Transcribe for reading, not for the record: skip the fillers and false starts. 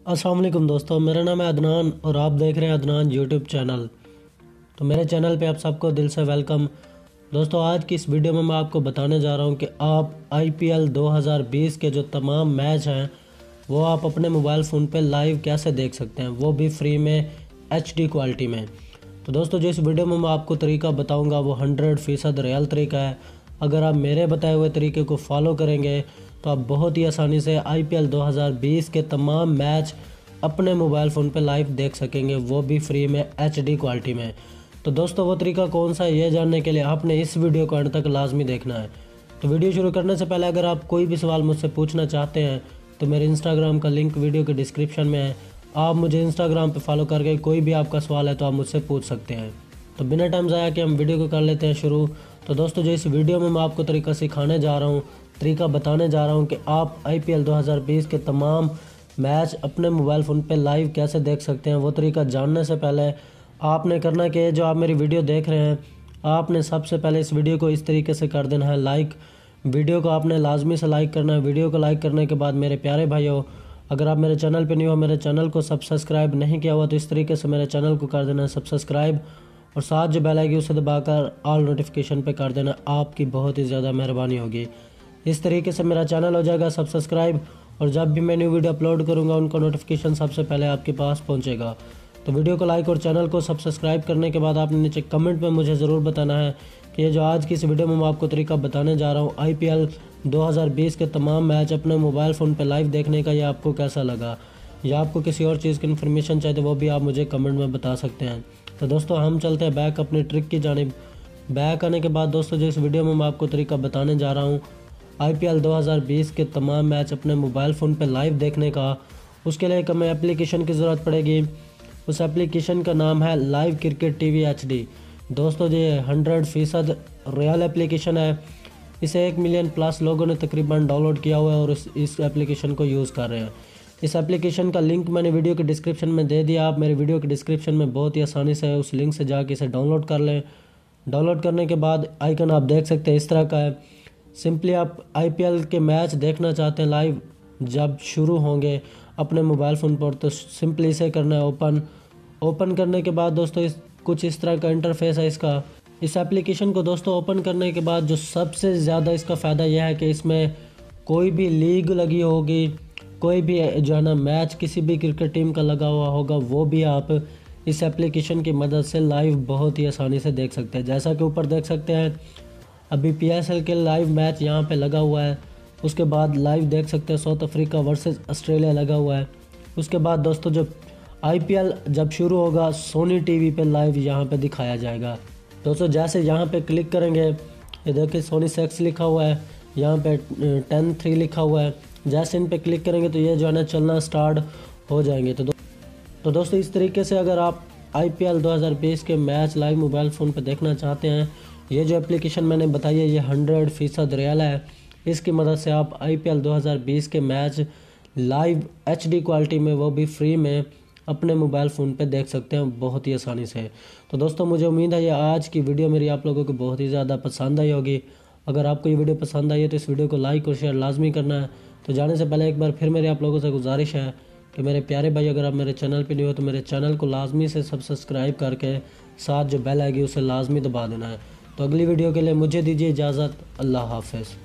अस्सलाम वालेकुम दोस्तों, मेरा नाम है अदनान और आप देख रहे हैं अदनान यूट्यूब चैनल। तो मेरे चैनल पे आप सबको दिल से वेलकम। दोस्तों, आज की इस वीडियो में मैं आपको बताने जा रहा हूं कि आप IPL 2020 के जो तमाम मैच हैं वो आप अपने मोबाइल फ़ोन पे लाइव कैसे देख सकते हैं, वो भी फ्री में HD क्वालिटी में। तो दोस्तों, जो इस वीडियो में मैं आपको तरीका बताऊँगा वो 100% रियल तरीका है। अगर आप मेरे बताए हुए तरीके को फॉलो करेंगे तो आप बहुत ही आसानी से IPL 2020 के तमाम मैच अपने मोबाइल फ़ोन पे लाइव देख सकेंगे, वो भी फ्री में HD क्वालिटी में। तो दोस्तों, वो तरीका कौन सा है ये जानने के लिए आपने इस वीडियो को अंत तक लाजमी देखना है। तो वीडियो शुरू करने से पहले अगर आप कोई भी सवाल मुझसे पूछना चाहते हैं तो मेरे इंस्टाग्राम का लिंक वीडियो के डिस्क्रिप्शन में है। आप मुझे इंस्टाग्राम पर फॉलो करके कोई भी आपका सवाल है तो आप मुझसे पूछ सकते हैं। तो बिना टाइम ज़ाया कि हम वीडियो को कर लेते हैं शुरू। तो दोस्तों, जो इस वीडियो में मैं आपको तरीका सिखाने जा रहा हूँ, तरीका बताने जा रहा हूँ कि आप IPL 2020 के तमाम मैच अपने मोबाइल फ़ोन पे लाइव कैसे देख सकते हैं, वो तरीका जानने से पहले आपने करना कि जो आप मेरी वीडियो देख रहे हैं, आपने सबसे पहले इस वीडियो को इस तरीके से कर देना है लाइक। वीडियो को आपने लाजमी से लाइक करना है। वीडियो को लाइक करने के बाद मेरे प्यारे भाइयों, अगर आप मेरे चैनल पर नहीं हो, मेरे चैनल को सब्सक्राइब नहीं किया हुआ तो इस तरीके से मेरे चैनल को कर देना है सब्सक्राइब और साथ जो बेल आएगी उसे दबाकर ऑल नोटिफिकेशन पे कर देना। आपकी बहुत ही ज़्यादा मेहरबानी होगी। इस तरीके से मेरा चैनल हो जाएगा सब्सक्राइब और जब भी मैं न्यू वीडियो अपलोड करूंगा उनका नोटिफिकेशन सबसे पहले आपके पास पहुंचेगा। तो वीडियो को लाइक और चैनल को सब्सक्राइब करने के बाद आपने नीचे कमेंट में मुझे ज़रूर बताना है कि ये जो आज की इस वीडियो में मैं आपको तरीका बताने जा रहा हूँ IPL 2020 के तमाम मैच अपने मोबाइल फ़ोन पर लाइव देखने का, ये आपको कैसा लगा, या आपको किसी और चीज़ की इन्फॉर्मेशन चाहिए तो वो भी आप मुझे कमेंट में बता सकते हैं। तो दोस्तों, हम चलते हैं बैक अपनी ट्रिक की जानिब। बैक आने के बाद दोस्तों, जो इस वीडियो में मैं आपको तरीका बताने जा रहा हूँ IPL 2020 के तमाम मैच अपने मोबाइल फ़ोन पे लाइव देखने का, उसके लिए एक हमें एप्लीकेशन की ज़रूरत पड़ेगी। उस एप्लीकेशन का नाम है लाइव क्रिकेट TV HD। दोस्तों, ये 100% रियल एप्लीकेशन है। इसे 1 मिलियन प्लस लोगों ने तकरीबन डाउनलोड किया हुआ है और इस एप्लीकेशन को यूज़ कर रहे हैं। इस एप्लीकेशन का लिंक मैंने वीडियो के डिस्क्रिप्शन में दे दिया। आप मेरे वीडियो के डिस्क्रिप्शन में बहुत ही आसानी से उस लिंक से जाके इसे डाउनलोड कर लें। डाउनलोड करने के बाद आइकन आप देख सकते हैं इस तरह का है। सिंपली आप IPL के मैच देखना चाहते हैं लाइव जब शुरू होंगे अपने मोबाइल फ़ोन पर, तो सिंपली इसे करना है ओपन करने के बाद दोस्तों कुछ इस तरह का इंटरफेस है इसका। इस एप्लीकेशन को दोस्तों ओपन करने के बाद जो सबसे ज़्यादा इसका फ़ायदा यह है कि इसमें कोई भी लीग लगी होगी, कोई भी जो है ना मैच किसी भी क्रिकेट टीम का लगा हुआ होगा, वो भी आप इस एप्लीकेशन की मदद से लाइव बहुत ही आसानी से देख सकते हैं। जैसा कि ऊपर देख सकते हैं अभी PSL के लाइव मैच यहाँ पे लगा हुआ है। उसके बाद लाइव देख सकते हैं साउथ अफ्रीका वर्सेस ऑस्ट्रेलिया लगा हुआ है। उसके बाद दोस्तों, जब IPL जब शुरू होगा सोनी TV पे लाइव यहाँ पे दिखाया जाएगा। दोस्तों, जैसे यहाँ पे क्लिक करेंगे, ये देखिए सोनी 6 लिखा हुआ है, यहाँ पे 10-3 लिखा हुआ है। जैसे इन पे क्लिक करेंगे तो ये जो है ना चलना स्टार्ट हो जाएंगे। तो दोस्तों, इस तरीके से अगर आप IPL 2020 के मैच लाइव मोबाइल फ़ोन पे देखना चाहते हैं, ये जो एप्लीकेशन मैंने बताई है ये 100% रियल है। इसकी मदद से आप IPL 2020 के मैच लाइव HD क्वालिटी में, वो भी फ्री में अपने मोबाइल फ़ोन पे देख सकते हैं बहुत ही आसानी से। तो दोस्तों, मुझे उम्मीद है ये आज की वीडियो मेरी आप लोगों को बहुत ही ज़्यादा पसंद आई होगी। अगर आपको ये वीडियो पसंद आई है तो इस वीडियो को लाइक और शेयर लाजमी करना है। तो जाने से पहले एक बार फिर मेरी आप लोगों से गुजारिश है कि मेरे प्यारे भाई, अगर आप मेरे चैनल पे नहीं हो तो मेरे चैनल को लाजमी से सब्सक्राइब करके साथ जो बेल आएगी उसे लाजमी दबा देना है। तो अगली वीडियो के लिए मुझे दीजिए इजाज़त। अल्लाह हाफ़िज़।